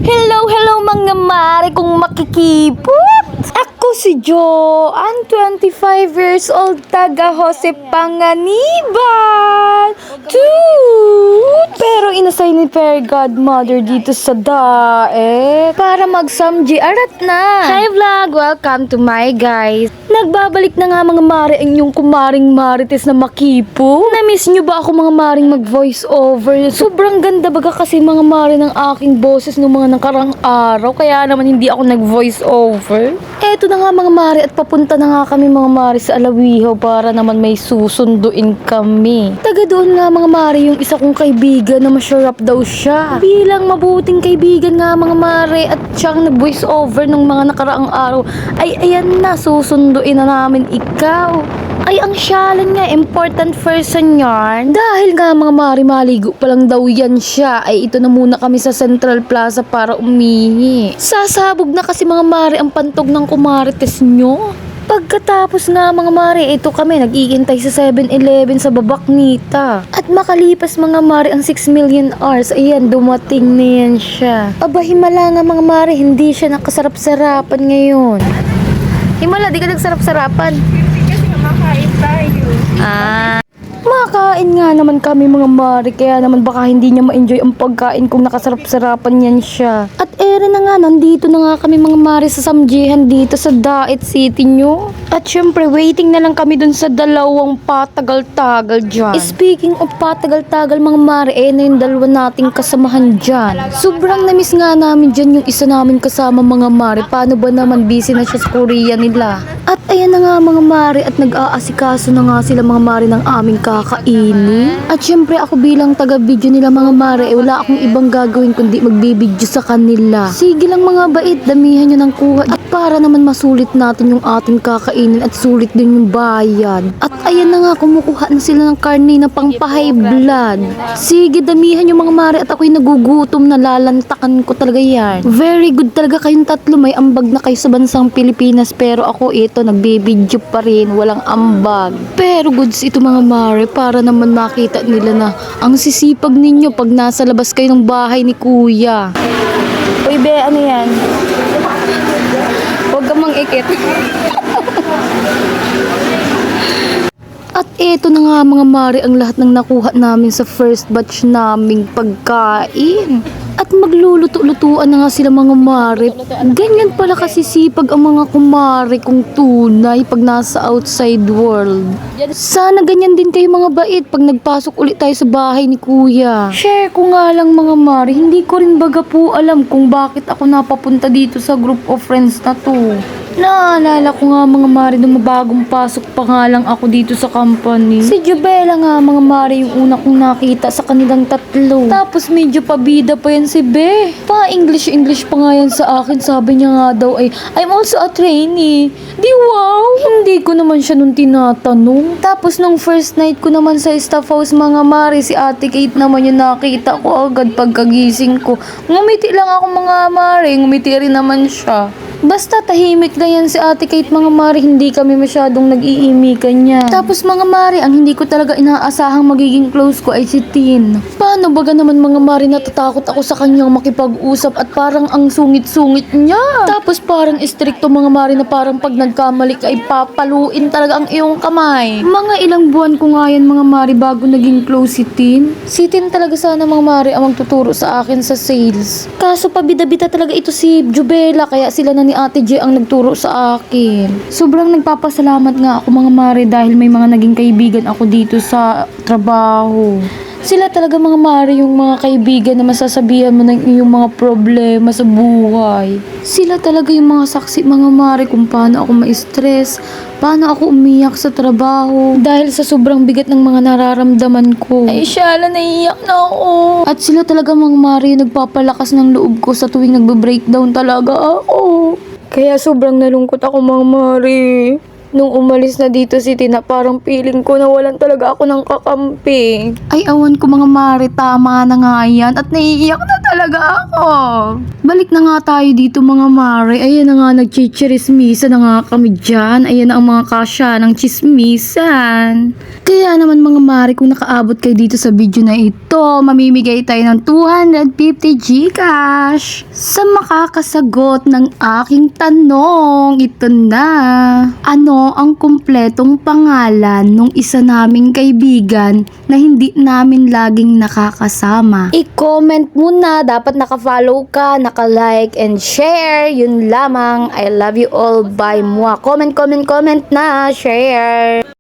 Hello mga mare kung makikipot. Ako si Joanne, 25 years old, taga Jose Panganiban. Toot! Pero inasay ni Fairy Godmother dito sa daet para mag-samji arat na. Hi vlog! Welcome to my guys. Nagbabalik na nga mga mare ang inyong kumaring marites na makipo. Na-miss nyo ba ako mga maring mag-voice over? Sobrang ganda baga kasi mga mare ng aking boses nung mga nakarang araw. Kaya naman hindi ako nag-voice over. Eto na nga mga mare at papunta na nga kami mga mare sa Alawihaw para naman may susunduin kami. Taga doon nga mga mare yung isa kong kaibigan na masyarap daw siya. Bilang mabuting kaibigan nga mga mare at siyang nag-voice over nung mga nakaraang araw. Ay ayan na, susunduin na namin ikaw. Ay, ang syalan nga, important person yarn. Dahil nga mga mari maligo pa lang daw yan siya, ay ito na muna kami sa Central Plaza para umihi. Sasabog na kasi mga mari ang pantog ng kumarites nyo. Pagkatapos nga mga mari, ito kami nag-iintay sa 7-Eleven sa Babaknita. At makalipas mga mari ang 6 million hours, ayan, dumating na yan siya. Aba, himala nga mga mari, hindi siya nakasarap-sarapan ngayon. Himala, di ka nagsarap-sarapan. Makain tayo. Makain nga naman kami mga mare, kaya naman baka hindi niya ma-enjoy ang pagkain kung nakasarap-sarapan yan siya. At ere na nga, nandito na nga kami mga mare sa samjihan dito sa Daet City nyo. At syempre, waiting na lang kami dun sa dalawang patagal-tagal dyan. Speaking of patagal-tagal mga mare, na yung dalawa nating kasamahan dyan. Sobrang namiss nga namin dyan yung isa namin kasama mga mare. Paano ba naman busy na siya sa Korea nila? At ayan na nga mga mare at nag-aasikaso na nga sila mga mare ng aming kakainin. At syempre ako bilang taga-video nila mga mare, wala akong ibang gagawin kundi magbibideo sa kanila. Sige lang mga bait, damihan nyo ng kuha. At para naman masulit natin yung ating kakainin at sulit din yung bayad. At ayan na nga, kumukuha na sila ng karne na pang pa-high blood. Sige, damihan yung mga mare at ako'y nagugutom na, lalantakan ko talaga yan. Very good talaga kayong tatlo, may ambag na kayo sa bansang Pilipinas, pero ako ito, nagbibideo pa rin, walang ambag. Pero goods ito mga mare, para naman makita nila na ang sisipag ninyo pag nasa labas kayo ng bahay ni kuya. Uy be, ano yan? Huwag ka mang-ikit. At eto na nga mga mare ang lahat ng nakuha namin sa first batch naming pagkain. At magluluto-lutuan na nga sila mga mare. Ganyan pala kasi sipag ang mga kumare kung tunay pag nasa outside world. Sana ganyan din kayo mga bait pag nagpasok ulit tayo sa bahay ni kuya. Share ko nga lang mga mare, hindi ko rin baga po alam kung bakit ako napapunta dito sa group of friends na to. Naalala ko nga mga mare nung mabagong pasok pa nga lang ako dito sa company. Si Jubela nga mga mare yung una kong nakita sa kanilang tatlo. Tapos medyo pabida pa yan si Be. Pa-English pa nga yan sa akin. Sabi niya nga daw ay, I'm also a trainee. Di wow! Hindi ko naman siya nung tinatanong. Tapos nung first night ko naman sa staff house mga mare, si Ate Kate naman yung nakita ko agad pagkagising ko. Ngumiti lang ako mga mare, ngumiti rin naman siya. Basta tahimik lang yan si Ate Kate mga mare, hindi kami masyadong nag-iimikan niya. Tapos mga mare, ang hindi ko talaga inaasahang magiging close ko ay si Tin. Paano baga naman mga mare, natatakot ako sa kanyang makipag-usap at parang ang sungit-sungit niya. Tapos parang istrikto mga mare na parang pag nagkamali ka ay papaluin talaga ang iyong kamay. Mga ilang buwan ko nga yan mga mare bago naging close si Tin. Si Tin talaga sana mga mare ang magtuturo sa akin sa sales. Kaso pabida-bida talaga ito si Jubela, kaya sila na ni Ate J ang nagturo sa akin. Sobrang nagpapasalamat nga ako mga mare dahil may mga naging kaibigan ako dito sa trabaho. Sila talaga mga mare yung mga kaibigan na masasabihan mo ng iyong mga problema sa buhay. Sila talaga yung mga saksi mga mare kung paano ako ma-stress, paano ako umiyak sa trabaho dahil sa sobrang bigat ng mga nararamdaman ko. Ay syala, naiiyak na ako. At sila talaga mga mare yung nagpapalakas ng loob ko sa tuwing nagbe-breakdown talaga ako. Kaya sobrang nalungkot ako mga mare. Nung umalis na dito si Tina, parang feeling ko na walan talaga ako ng kakampi. Ay, awan ko mga mare, tama na nga yan. At naiiyak na talaga talaga ako. Balik na nga tayo dito mga mare. Ayan na nga, nagchichirismisa na nga kami dyan. Ayan na ang mga kasya ng chismisan. Kaya naman mga mare, kung nakaabot kayo dito sa video na ito, mamimigay tayo ng 250 Gcash sa makakasagot ng aking tanong. Ito na. Ano ang kumpletong pangalan nung isa naming kaibigan na hindi namin laging nakakasama? I-comment muna. Dapat naka-follow ka, naka-like and share. Yun lamang. I love you all. Bye. Mua. Comment na. Share.